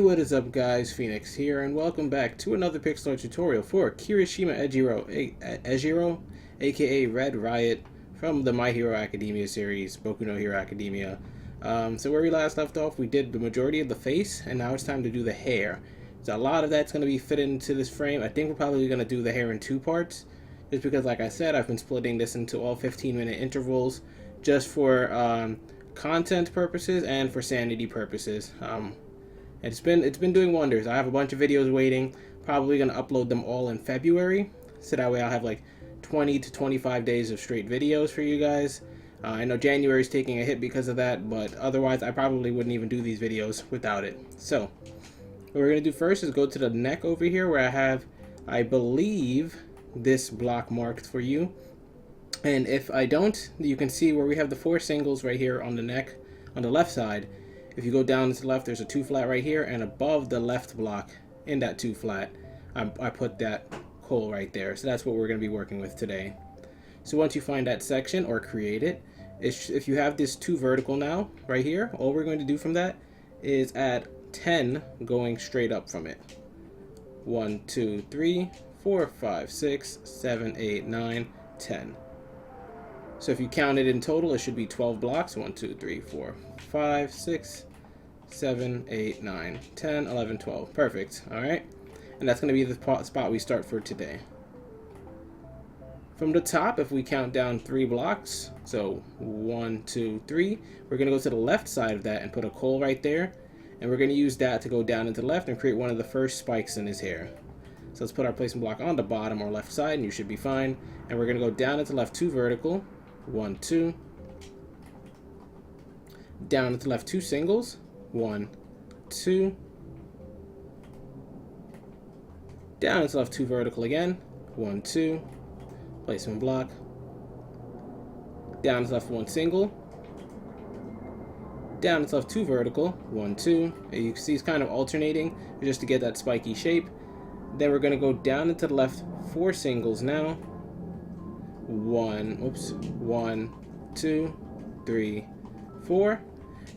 what is up guys, Phoenix here, and welcome back to another pixel art tutorial for Kirishima Ejirou, aka Red Riot, from the My Hero Academia series, Boku no Hero Academia. So where we last left off, we did the majority of the face, and now it's time to do the hair. So a lot of that's going to be fit into this frame. I think we're probably going to do the hair in two parts, just because like I said, I've been splitting this into all 15-minute intervals, just for content purposes and for sanity purposes. It's been doing wonders. I have a bunch of videos waiting. Probably gonna upload them all in February, so that way I'll have like 20 to 25 days of straight videos for you guys. I know January is taking a hit because of that, but otherwise I probably wouldn't even do these videos without it. So what we're gonna do first is go to the neck over here, where I have, I believe, this block marked for you. And if I don't, you can see where we have the 4 singles right here on the neck on the left side. If you go down to the left, there's a 2 flat right here, and above the left block in that 2 flat, I put that coal right there. So that's what we're going to be working with today. So once you find that section or create it, if you have this 2 vertical now right here, all we're going to do from that is add 10 going straight up from it. 1, 2, 3, 4, 5, 6, 7, 8, 9, 10. So if you count it in total, it should be 12 blocks. 1, 2, 3, 4, 5, 6, 7, 8, 9, 10, 11, 12. Perfect. All right. And that's going to be the spot we start for today. From the top, if we count down 3 blocks, so 1, 2, 3, we're going to go to the left side of that and put a coal right there. And we're going to use that to go down into the left and create one of the first spikes in his hair. So let's put our placement block on the bottom or left side, and you should be fine. And we're going to go down into left 2 vertical. 1, 2. Down into left 2 singles. 1, 2. Down into left 2 vertical again. 1, 2. Placement block. Down into left 1 single. Down into left 2 vertical. 1, 2. And you can see it's kind of alternating just to get that spiky shape. Then we're going to go down into the left 4 singles now. 1, 2, 3, 4.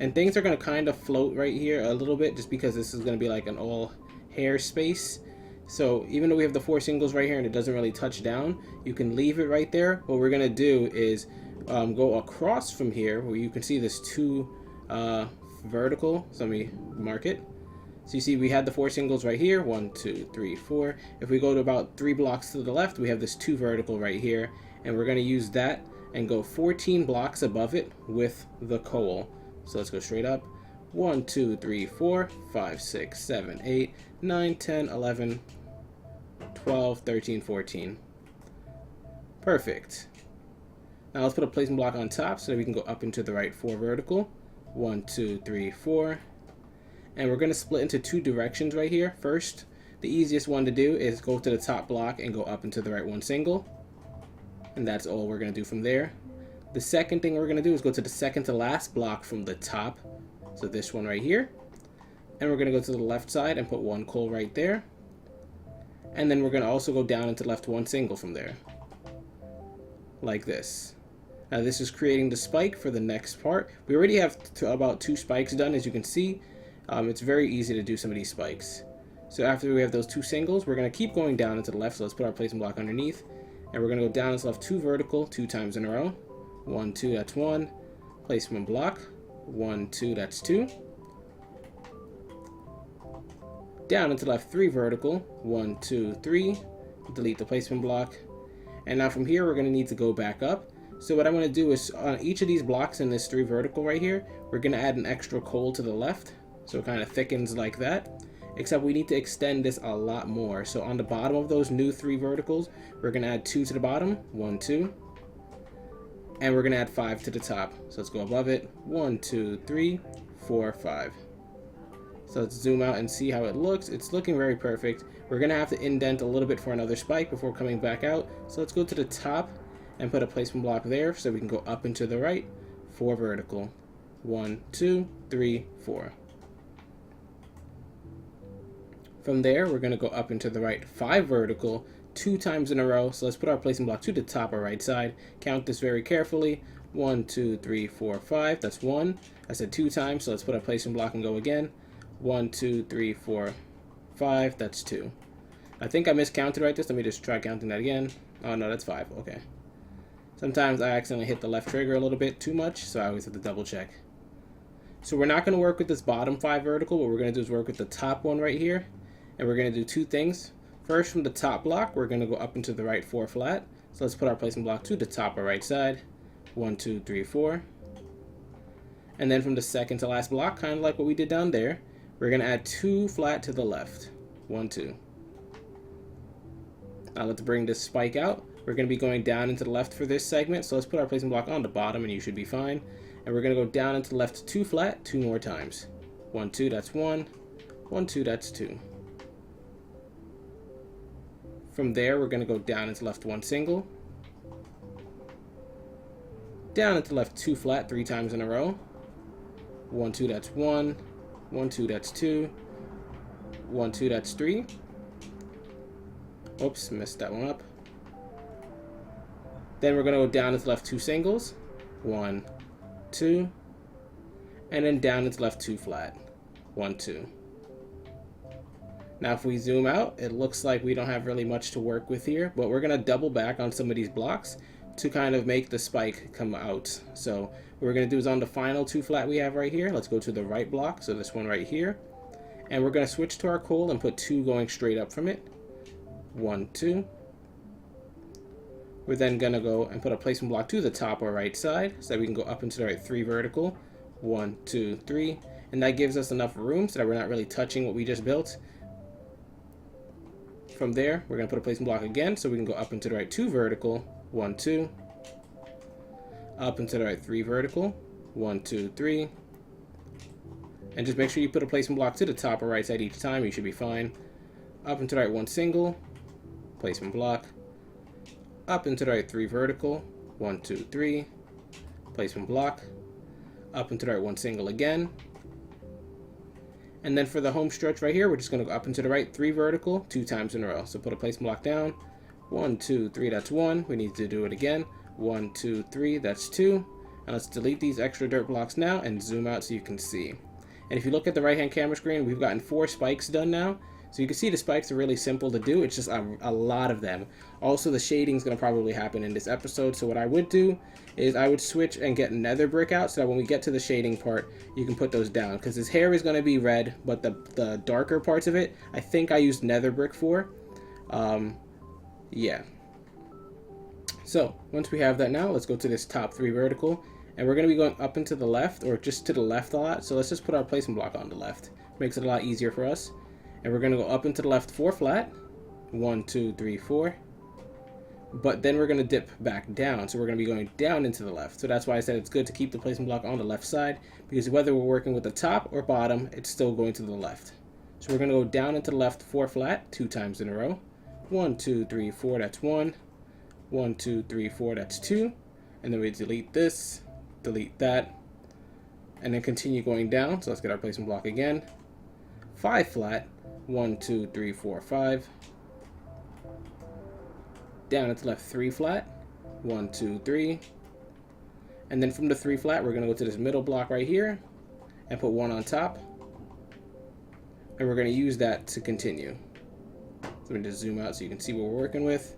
And things are going to kind of float right here a little bit, just because this is going to be like an all hair space. So even though we have the 4 singles right here and it doesn't really touch down, you can leave it right there. What we're going to do is go across from here, where you can see this 2 vertical. So let me mark it. So you see we had the 4 singles right here. 1, 2, 3, 4. If we go to about 3 blocks to the left, we have this 2 vertical right here. And we're going to use that and go 14 blocks above it with the coal. So let's go straight up. 1, 2, 3, 4, 5, 6, 7, 8, 9, 10, 11, 12, 13, 14. Perfect. Now let's put a placement block on top so that we can go up into the right 4 vertical. 1, 2, 3, 4. And we're going to split into 2 directions right here. First, the easiest one to do is go to the top block and go up into the right 1 single. And that's all we're going to do from there. The second thing we're going to do is go to the second to last block from the top. So this one right here. And we're going to go to the left side and put 1 coal right there. And then we're going to also go down into left 1 single from there. Like this. Now this is creating the spike for the next part. We already have about 2 spikes done, as you can see. It's very easy to do some of these spikes. So after we have those 2 singles, we're going to keep going down into the left. So let's put our placement block underneath. And we're going to go down into left 2 vertical 2 times in a row. 1, 2, that's 1. Placement block. 1, 2, that's 2. Down into left 3 vertical. 1, 2, 3. Delete the placement block. And now from here, we're going to need to go back up. So what I'm going to do is on each of these blocks in this 3 vertical right here, we're going to add an extra coal to the left. So it kind of thickens like that. Except we need to extend this a lot more. So on the bottom of those new 3 verticals, we're going to add 2 to the bottom. 1, 2. And we're going to add 5 to the top. So let's go above it. 1, 2, 3, 4, 5. So let's zoom out and see how it looks. It's looking very perfect. We're going to have to indent a little bit for another spike before coming back out. So let's go to the top and put a placement block there so we can go up into the right. 4 vertical. 1, 2, 3, 4. From there, we're going to go up into the right 5 vertical 2 times in a row. So let's put our placement block to the top or right side. Count this very carefully. 1, 2, 3, 4, 5. That's 1. I said 2 times, so let's put our placement block and go again. 1, 2, 3, 4, 5. That's 2. I think I miscounted right this. Let me just try counting that again. Oh no, that's 5. Okay. Sometimes I accidentally hit the left trigger a little bit too much, so I always have to double check. So we're not going to work with this bottom 5 vertical. What we're going to do is work with the top one right here. And we're going to do 2 things. First, from the top block, we're going to go up into the right 4 flat. So let's put our placement block to the top or right side. 1, 2, 3, 4. And then from the second to last block, kind of like what we did down there, we're going to add 2 flat to the left. 1, 2. Now let's bring this spike out. We're going to be going down into the left for this segment. So let's put our placement block on the bottom and you should be fine. And we're going to go down into the left 2 flat 2 more times. 1, 2, that's 1. 1, 2, that's 2. From there, we're going to go down into left 1 single. Down into left 2 flat 3 times in a row. 1, 2, that's 1. 1, 2, that's 2. 1, 2, that's 3. Oops, messed that one up. Then we're going to go down into left 2 singles. 1, 2. And then down into left 2 flat. 1, 2. Now if we zoom out, it looks like we don't have really much to work with here, but we're going to double back on some of these blocks to kind of make the spike come out. So what we're going to do is on the final 2 flat we have right here, let's go to the right block, so this one right here, and we're going to switch to our coal and put 2 going straight up from it. 1, 2. We're then going to go and put a placement block to the top or right side so that we can go up into the right 3 vertical. 1, 2, 3. And that gives us enough room so that we're not really touching what we just built. From there, we're going to put a placement block again so we can go up into the right 2 vertical. 1, 2. Up into the right 3 vertical. 1, 2, 3. And just make sure you put a placement block to the top or right side each time. You should be fine. Up into the right 1 single. Placement block. Up into the right 3 vertical. 1, 2, 3. Placement block. Up into the right 1 single again. And then for the home stretch right here, we're just going to go up into the right 3 vertical 2 times in a row. So put a placement block down. 1, 2, 3, that's 1. We need to do it again. 1, 2, 3, that's 2. And let's delete these extra dirt blocks now and zoom out so you can see. And if you look at the right-hand camera screen, we've gotten 4 spikes done now. So you can see the spikes are really simple to do. It's just a lot of them. Also, the shading is going to probably happen in this episode. So what I would do is I would switch and get nether brick out so that when we get to the shading part, you can put those down. Because his hair is going to be red, but the darker parts of it, I think I used nether brick for. Yeah. So once we have that now, let's go to this top 3 vertical. And we're going to be going up into the left or just to the left a lot. So let's just put our placement block on the left. Makes it a lot easier for us. And we're going to go up into the left 4 flat. 1, 2, 3, 4. But then we're going to dip back down. So we're going to be going down into the left. So that's why I said it's good to keep the placement block on the left side. Because whether we're working with the top or bottom, it's still going to the left. So we're going to go down into the left 4 flat 2 times in a row. 1, 2, 3, 4, that's 1. 1, 2, 3, 4, that's 2. And then we delete this, delete that. And then continue going down. So let's get our placement block again. 5 flat. 1, 2, 3, 4, 5. Down into left 3 flat. 1, 2, 3. And then from the 3 flat, we're going to go to this middle block right here and put 1 on top. And we're going to use that to continue. So let me just zoom out so you can see what we're working with.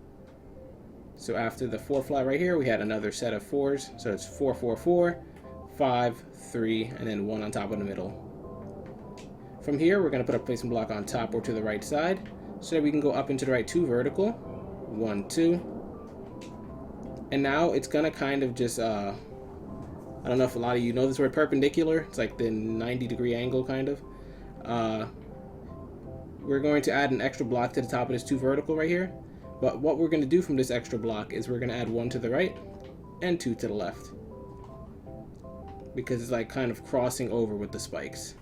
So after the 4 flat right here, we had another set of 4s. So it's 4, 4, 4, 5, 3, and then 1 on top of the middle. From here, we're going to put a placement block on top or to the right side so that we can go up into the right 2 vertical. 1, 2. And now it's going to kind of just, I don't know if a lot of you know this word perpendicular. It's like the 90-degree angle kind of. We're going to add an extra block to the top of this 2 vertical right here. But what we're going to do from this extra block is we're going to add 1 to the right and 2 to the left. Because it's like kind of crossing over with the spikes.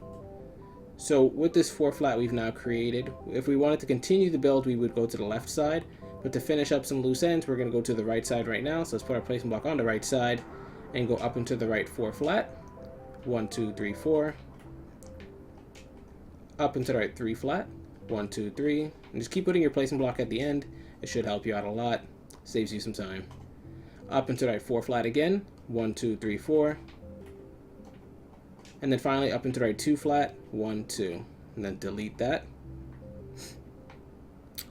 So with this 4 flat we've now created, if we wanted to continue the build, we would go to the left side. But to finish up some loose ends, we're going to go to the right side right now. So let's put our placement block on the right side and go up into the right 4 flat. 1, 2, 3, 4. Up into the right 3 flat. 1, 2, 3. And just keep putting your placement block at the end. It should help you out a lot. Saves you some time. Up into the right 4 flat again. 1, 2, 3, 4. And then finally up into the right 2 flat. 1, 2. and then delete that.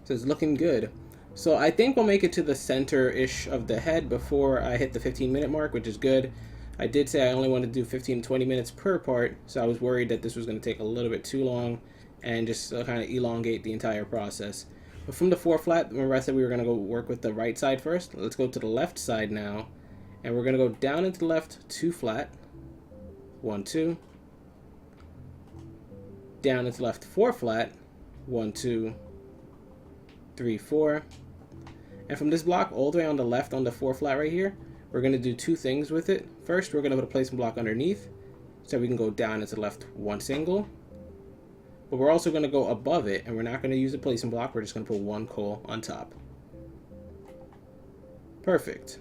So it's looking good. So I think we'll make it to the center-ish of the head before I hit the 15-minute mark, which is good. I did say I only wanted to do 15 to 20 minutes per part, so I was worried that this was going to take a little bit too long and just kind of elongate the entire process. But from the 4 flat, remember I said we were going to go work with the right side first? Let's go to the left side now, and we're going to go down into the left 2 flat, 1, 2, down into left 4 flat, 1, 2, 3, 4, and from this block all the way on the left on the 4 flat right here, we're going to do 2 things with it. First, we're going to put a placement block underneath so we can go down into the left 1 single, but we're also going to go above it, and we're not going to use a placement block. We're just going to put 1 coal on top. Perfect.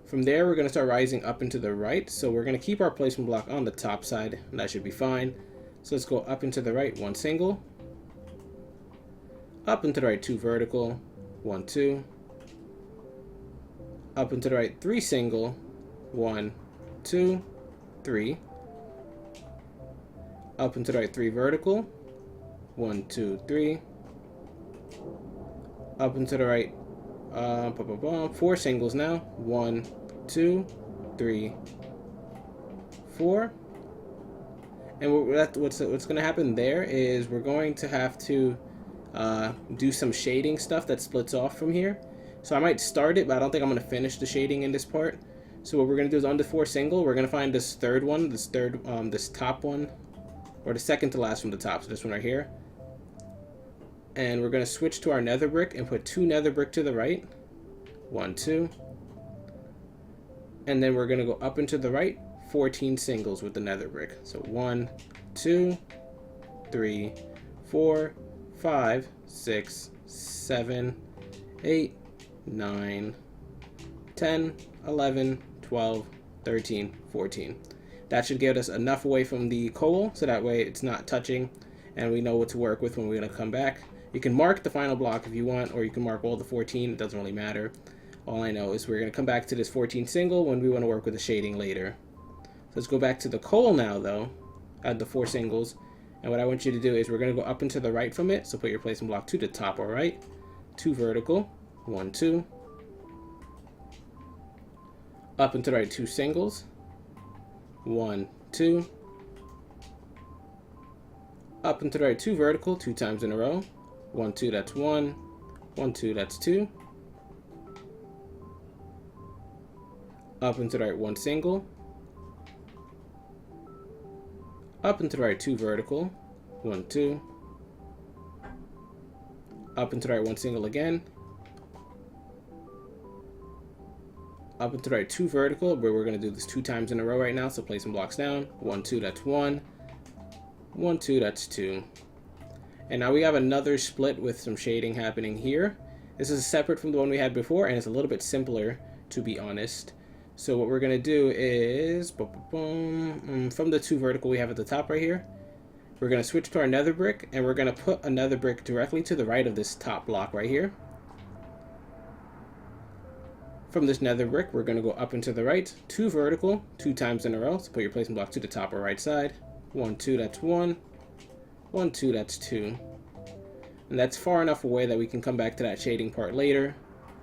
From there, we're going to start rising up into the right, so we're going to keep our placement block on the top side, and that should be fine. So let's go up into the right 1 single, up into the right 2 vertical, 1, 2, up into the right 3 single, 1, 2, 3, up into the right 3 vertical, 1, 2, 3, up into the right 4 singles now, 1, 2, 3, 4, and what's going to happen there is we're going to have to do some shading stuff that splits off from here. So I might start it, but I don't think I'm going to finish the shading in this part. So what we're going to do is on the 4 single, we're going to find this third one, this top one, or the second to last from the top, so this one right here. And we're going to switch to our nether brick and put 2 nether brick to the right, 1, 2. And then we're going to go up into the right, 14 singles with the nether brick. So 1, 2, 3, 4, 5, 6, 7, 8, 9, 10, 11, 12, 13, 14. That should get us enough away from the coal, so that way it's not touching, and we know what to work with when we're going to come back. You can mark the final block if you want, or you can mark all the 14. It doesn't really matter. All I know is we're going to come back to this 14 single when we want to work with the shading later. So let's go back to the coal now, though, at the 4 singles. And what I want you to do is we're going to go up and to the right from it. So put your placement block to the top or right. 2 vertical. 1, 2. Up and to the right 2 singles. 1, 2. Up and to the right 2 vertical 2 times in a row. 1, 2, that's 1. 1, 2, that's 2. Up and to the right 1 single. Up and to the right 2 vertical, 1, 2. Up and to the right 1 single again. Up and to the right 2 vertical, but we're going to do this 2 times in a row right now, so place some blocks down. 1, 2, that's 1. 1, 2, that's 2. And now we have another split with some shading happening here. This is separate from the one we had before, and it's a little bit simpler, to be honest. So what we're going to do is, from the 2 vertical we have at the top right here, we're going to switch to our nether brick, and we're going to put another brick directly to the right of this top block right here. From this nether brick, we're going to go up and to the right, 2 vertical, 2 times in a row. So put your placement block to the top or right side. 1, 2, that's 1. 1, 2, that's 2. And that's far enough away that we can come back to that shading part later.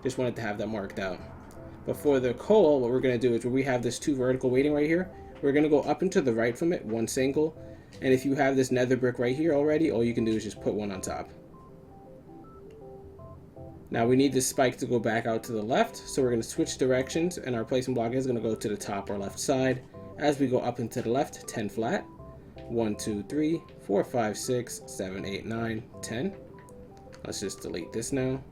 Just wanted to have that marked out. But for the coal, what we're going to do is where we have this 2 vertical waiting right here, we're going to go up and to the right from it, 1 single. And if you have this nether brick right here already, all you can do is just put 1 on top. Now we need this spike to go back out to the left, so we're going to switch directions, and our placement block is going to go to the top or left side. As we go up and to the left, 10 flat. 1, 2, 3, 4, 5, 6, 7, 8, 9, 10. Let's just delete this now.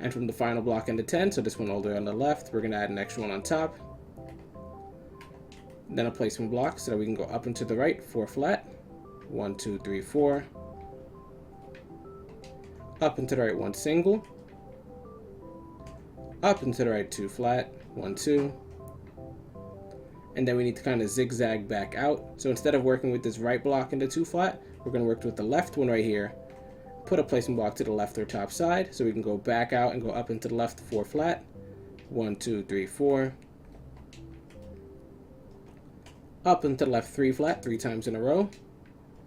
And from the final block into 10, so this one all the way on the left, we're going to add an extra one on top. Then a placement block so that we can go up and to the right, 4 flat. 1, 2, 3, 4. Up and to the right, 1 single. Up and to the right, 2 flat. 1, 2. And then we need to kind of zigzag back out. So instead of working with this right block into 2 flat, we're going to work with the left one right here. Put a placement block to the left or top side so we can go back out and go up into the left, 4 flat. 1, 2, 3, 4. Up and to the left 3 flat 3 times in a row.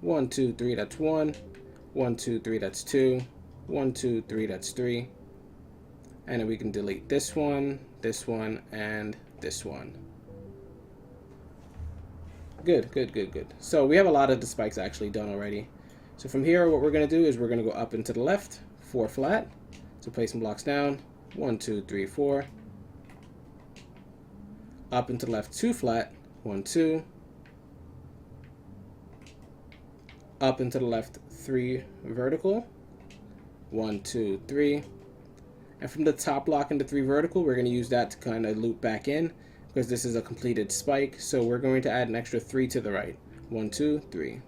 1, 2, 3, that's 1. 1, 2, 3, that's 2. 1, 2, 3, that's 3. And then we can delete this one, and this one. Good, good, good, good. So we have a lot of the spikes actually done already. So from here, what we're going to do is we're going to go up and to the left, 4 flat. So place some blocks down, 1, 2, 3, 4. Up and to the left, 2 flat, 1, 2. Up and to the left, 3 vertical, 1, 2, 3. And from the top block into 3 vertical, we're going to use that to kind of loop back in, because this is a completed spike. So we're going to add an extra 3 to the right. 1, 2, 3.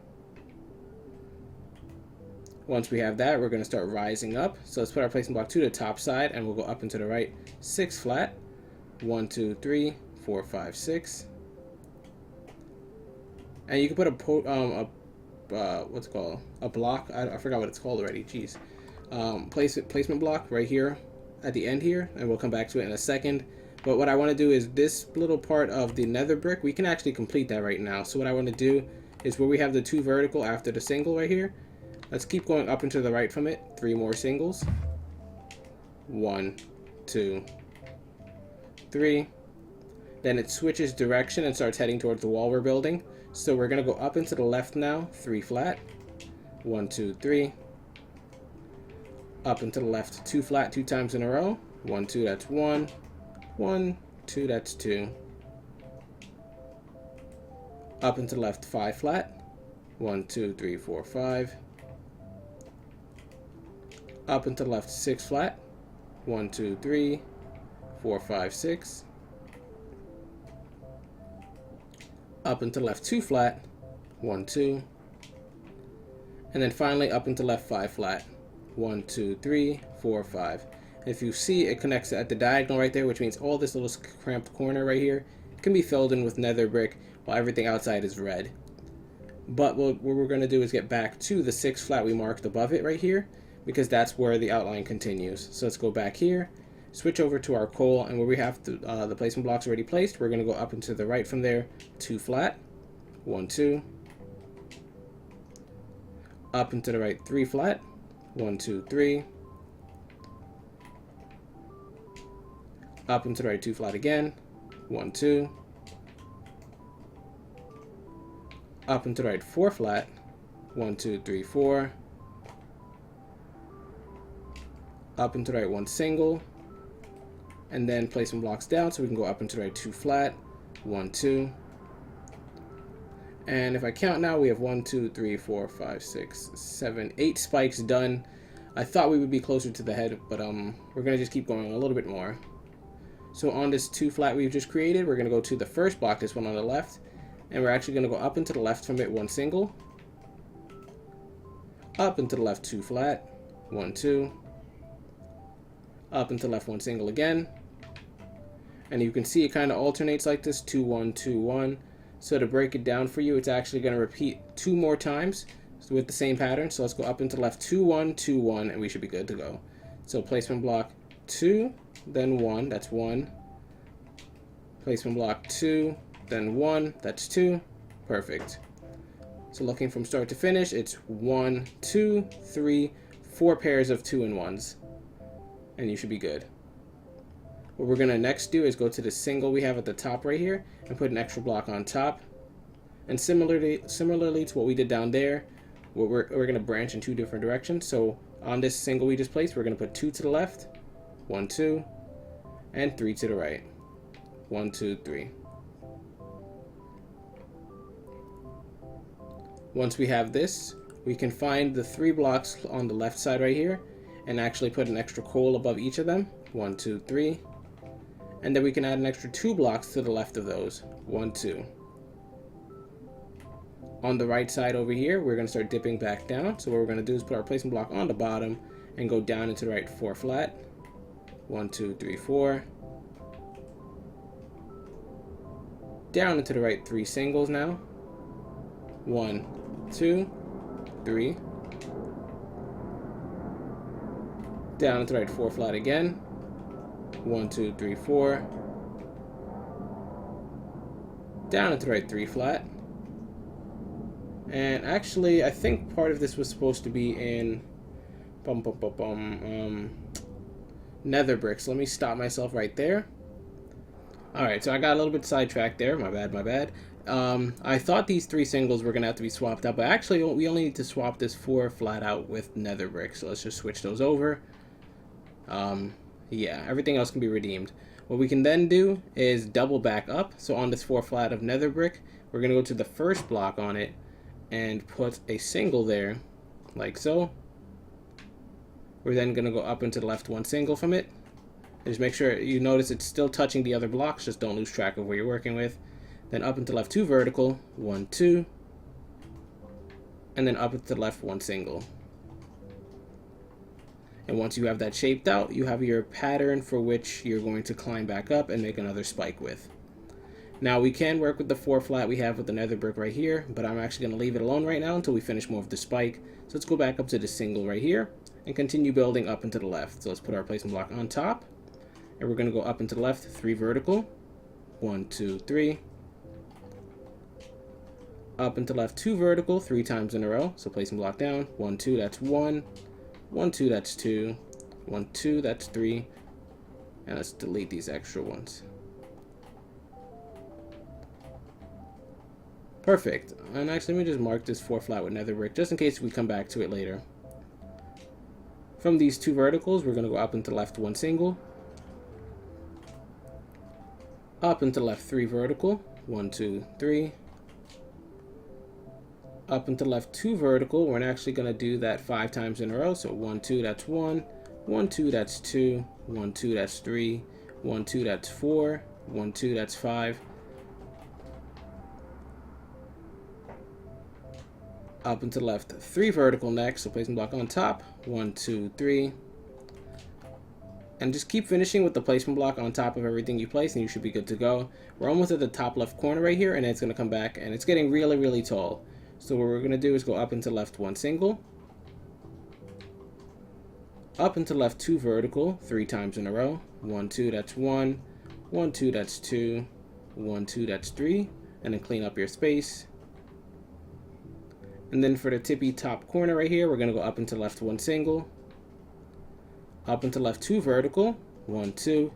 Once we have that, we're going to start rising up. So let's put our placement block to the top side, and we'll go up and to the right. 6 flat. 1, 2, 3, 4, 5, 6. And you can put what's it called? A block. I forgot what it's called already. Jeez. Placement block right here at the end here, and we'll come back to it in a second. But what I want to do is this little part of the nether brick, we can actually complete that right now. So what I want to do is where we have the 2 vertical after the single right here, let's keep going up and to the right from it. 3 more singles. 1, 2, 3. Then it switches direction and starts heading towards the wall we're building. So we're going to go up and to the left now. 3 flat. 1, 2, 3. Up and to the left, 2 flat 2 times in a row. 1, 2, that's 1. 1, 2, that's 2. Up and to the left, 5 flat. 1, 2, 3, 4, 5. Up and to the left, 6 flat. 1, 2, 3, 4, 5, 6. Up and to the left, 2 flat. 1, 2. And then finally up and to the left, 5 flat. 1, 2, 3, 4, 5. And if you see, it connects at the diagonal right there, which means all this little cramped corner right here can be filled in with nether brick while everything outside is red. But what we're going to do is get back to the 6 flat we marked above it right here, because that's where the outline continues. So let's go back here, switch over to our coal, and where we have the placement blocks already placed, we're going to go up and to the right from there, 2 flat, 1, 2. Up and to the right, 3 flat. 1, 2, 3. Up and to the right, 2 flat again. 1, 2. Up and to the right, 4 flat. 1, 2, 3, 4. Up and to the right, 1 single. And then place some blocks down so we can go up and to the right, 2 flat. 1, 2. And if I count now, we have 1, 2, 3, 4, 5, 6, 7, 8 spikes done. I thought we would be closer to the head, but we're going to just keep going a little bit more. So on this 2 flat we've just created, we're going to go to the first block, this one on the left. And we're actually going to go up and to the left from it, 1 single. Up and to the left, 2 flat. 1, 2. Up and to the left, 1 single again. And you can see it kind of alternates like this, 2, 1, 2, 1. So to break it down for you, it's actually going to repeat 2 more times with the same pattern. So let's go up and to the left, 2, 1, 2, 1, and we should be good to go. So placement block 2, then 1, that's 1. Placement block 2, then 1, that's 2. Perfect. So looking from start to finish, it's 1, 2, 3, 4 pairs of 2 and 1s. And you should be good. What we're going to next do is go to the single we have at the top right here and put an extra block on top. And similarly to what we did down there, we're going to branch in 2 different directions. So on this single we just placed, we're going to put 2 to the left, 1, 2, and 3 to the right. 1, 2, 3. Once we have this, we can find the 3 blocks on the left side right here and actually put an extra coal above each of them. 1, 2, 3. And then we can add an extra 2 blocks to the left of those. 1, 2. On the right side over here, we're going to start dipping back down. So what we're going to do is put our placement block on the bottom and go down into the right, 4 flat. 1, 2, 3, 4. Down into the right, 3 singles now. 1, 2, 3. Down into the right, 4 flat again. 1, 2, 3, 4. down into the right 3 flat. And actually, I think part of this was supposed to be in nether bricks. Let me stop myself right there. Alright, so I got a little bit sidetracked there. My bad, my bad. I thought these 3 singles were going to have to be swapped out, but actually we only need to swap this 4 flat out with nether bricks. So let's just switch those over. Yeah, everything else can be redeemed. What we can then do is double back up. So on this 4 flat of nether brick, we're going to go to the first block on it and put a single there, like so. We're then going to go up and to the left 1 single from it. Just make sure you notice it's still touching the other blocks, just don't lose track of where you're working with. Then up and to the left 2 vertical, 1, 2. And then up and to the left 1 single. And once you have that shaped out, you have your pattern for which you're going to climb back up and make another spike with. Now we can work with the 4 flat we have with the nether brick right here, but I'm actually going to leave it alone right now until we finish more of the spike. So let's go back up to the single right here and continue building up and to the left. So let's put our placement block on top, and we're going to go up and to the left 3 vertical, 1, 2, 3. Up and to the left 2 vertical 3 times in a row. So placement block down, 1, 2, that's 1, 1, 2, that's 2, 1, 2, that's 3, and let's delete these extra ones. Perfect. And actually, let me just mark this 4 flat with nether brick, just in case we come back to it later. From these 2 verticals, we're going to go up and to the left 1 single. Up and to the left 3 vertical, 1, 2, 3. Up and to the left 2 vertical, we're actually going to do that 5 times in a row. So 1, 2, that's 1, 1, 2, that's 2, 1, 2, that's 3, 1, 2, that's 4, 1, 2, that's 5. Up and to the left 3 vertical next, so placement block on top, 1, 2, 3. And just keep finishing with the placement block on top of everything you place, and you should be good to go. We're almost at the top left corner right here, and it's going to come back, and it's getting really, really tall. So what we're going to do is go up and to the left 1 single. Up and to the left 2 vertical 3 times in a row. 1, 2, that's 1, 1, 2, that's 2, 1, 2, that's 3. And then clean up your space. And then for the tippy top corner right here, we're going to go up and to the left 1 single. Up and to the left 2 vertical, 1, 2.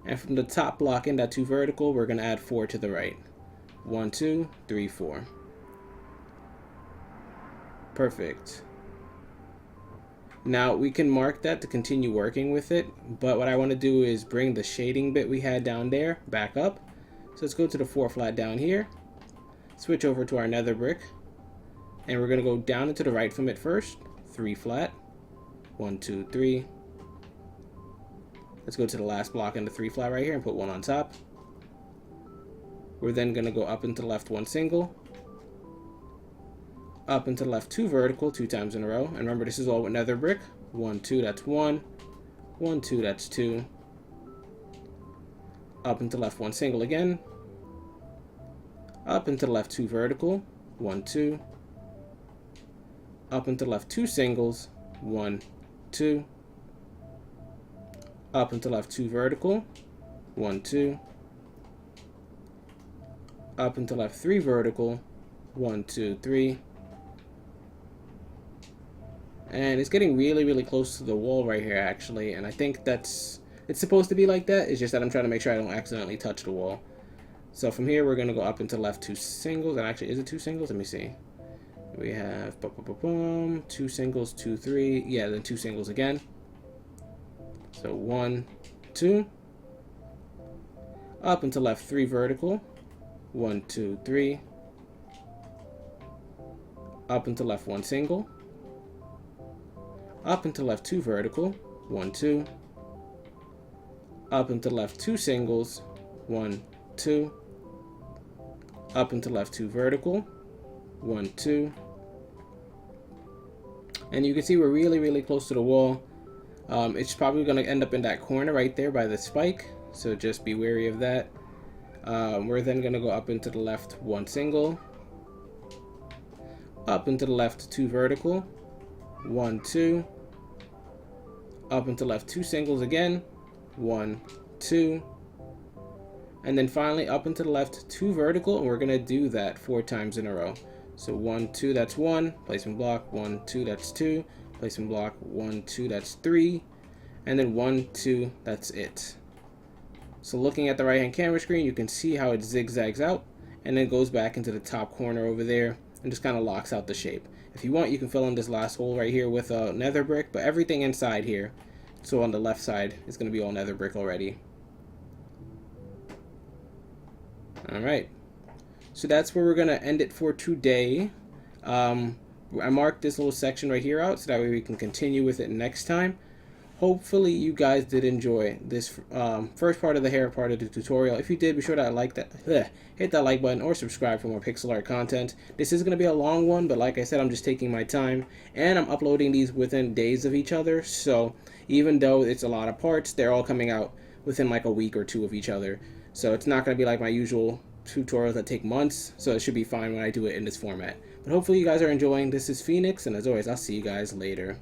And from the top block in that 2 vertical, we're going to add 4 to the right. 1, 2, 3, 4. Perfect. Now we can mark that to continue working with it, but what I want to do is bring the shading bit we had down there back up. So let's go to the 4 flat down here, switch over to our nether brick, and we're going to go down and to the right from it first, 3 flat, 1, 2, 3. Let's go to the last block in the 3 flat right here and put 1 on top. We're then going to go up and to the left 1 single. Up and to the left 2 vertical 2 times in a row. And remember, this is all with nether brick. 1, 2, that's 1. 1, 2, that's 2. Up and to the left 1 single again. Up and to the left 2 vertical. 1, 2. Up and to the left 2 singles. 1, 2. Up and to the left 2 vertical. 1, 2. Up and to the left 3 vertical. 1, 2, 3. And it's getting really, really close to the wall right here, actually. And I think it's supposed to be like that. It's just that I'm trying to make sure I don't accidentally touch the wall. So from here, we're going to go up into left 2 singles. And actually, is it 2 singles? Let me see. We have 2 singles, 2, 3. Yeah, then 2 singles again. So 1, 2. Up into left 3 vertical. 1, 2, 3. Up into left 1 single. Up into left 2 vertical, 1, 2. Up into left 2 singles, 1, 2. Up into left 2 vertical, 1, 2. And you can see we're really, really close to the wall. It's probably going to end up in that corner right there by the spike, so just be wary of that. We're then going to go up into the left 1 single. Up into the left 2 vertical, 1, 2. Up into left 2 singles again, 1, 2. And then finally up and to the left, 2 vertical, and we're going to do that 4 times in a row. So 1, 2, that's 1, placement block, 1, 2, that's 2, placement block, 1, 2, that's 3, and then 1, 2, that's it. So looking at the right hand camera screen, you can see how it zigzags out and then goes back into the top corner over there and just kind of locks out the shape. If you want, you can fill in this last hole right here with a nether brick, but everything inside here, so on the left side, is going to be all nether brick already. Alright, so that's where we're going to end it for today. I marked this little section right here out so that way we can continue with it next time. Hopefully you guys did enjoy this first part of the hair part of the tutorial. If you did, be sure to hit that like button or subscribe for more pixel art content. This is going to be a long one, but like I said, I'm just taking my time, and I'm uploading these within days of each other. So even though it's a lot of parts, they're all coming out within like a week or 2 of each other. So it's not going to be like my usual tutorials that take months, so it should be fine when I do it in this format. But hopefully you guys are enjoying. This is Phoenix, and as always, I'll see you guys later.